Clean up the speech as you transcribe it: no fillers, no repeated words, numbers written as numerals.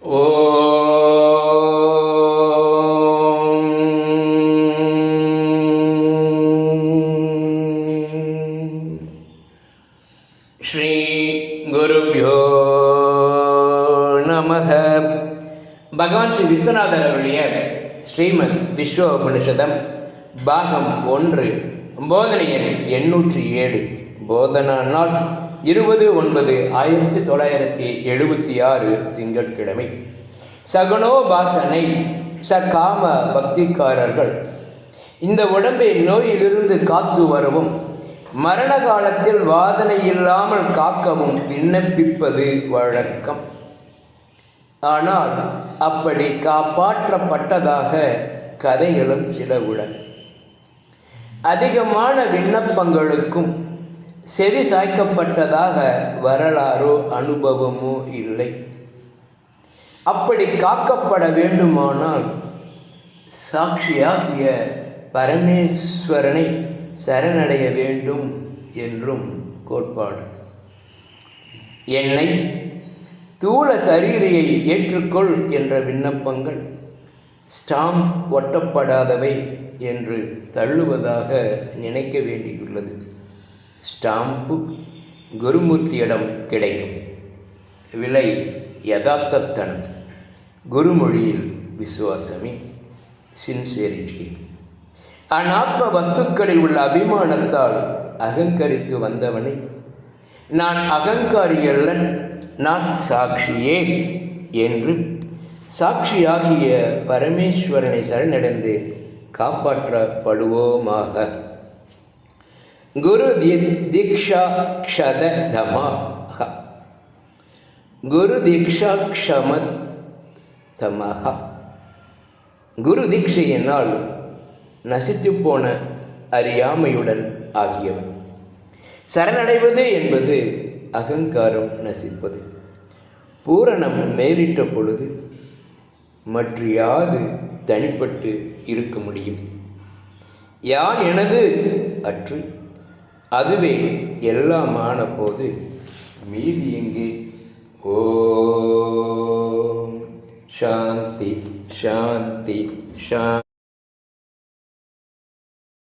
ஸ்ரீ குருப்யோ நமக. பகவான் ஸ்ரீ விஸ்வநாதர் அவருடைய ஸ்ரீமத் விஸ்வ உபனிஷதம் பாகம் 1 போதனை எண் 807. போதனா நாள் 20/9/1976 திங்கட்கிழமை. சகுனோபாசனை சகாம பக்திக்காரர்கள் இந்த உடம்பை நோயிலிருந்து காத்து வரவும் மரண காலத்தில் வாதனை இல்லாமல் காக்கவும் விண்ணப்பிப்பது வழக்கம். ஆனால் அப்படி காப்பாற்றப்பட்டதாக கதைகளும் சில உள்ளன. அதிகமான விண்ணப்பங்களுக்கும் செவி சாய்க்கப்பட்டதாக வரலாறோ அனுபவமோ இல்லை. அப்படி காக்கப்பட வேண்டுமானால் சாட்சியாகிய பரமேஸ்வரனை சரணடைய வேண்டும் என்றும் கோட்பாடு. என்னை தூள சரீரியை ஏற்றுக்கொள் என்ற விண்ணப்பங்கள் ஸ்டாம்ப் ஒட்டப்படாதவை என்று தள்ளுவதாக நினைக்க வேண்டியுள்ளது. ஸ்டாம்பு குருமூர்த்தியிடம் கிடைக்கும். விலை யதார்த்தத்தன். குருமொழியில் விசுவாசமே சின்சியரிட்டி. அநாத்ம வஸ்துக்களில் உள்ள அபிமானத்தால் அகங்கரித்து வந்தவனை நான் அகங்காரியல்லன், நான் சாட்சியே என்று சாட்சியாகிய பரமேஸ்வரனை சரணடைந்து காப்பாற்றப்படுவோமாக. குரு தீக்ஷா க்ஷத தமாக. குரு தீக்ஷா க்ஷமத் தமக. குரு தீட்சையினால் நசித்து போன அறியாமையுடன் ஆகியவன். சரணடைவது என்பது அகங்காரம் நசிப்பது. பூரணம் மேலிட்ட பொழுது மற்ற யாது தனிப்பட்டு இருக்க முடியும்? யான் எனது அற்று அதுவே எல்லாமான போது மீதி எங்கே? ஓம் சாந்தி சாந்தி சாந்தி.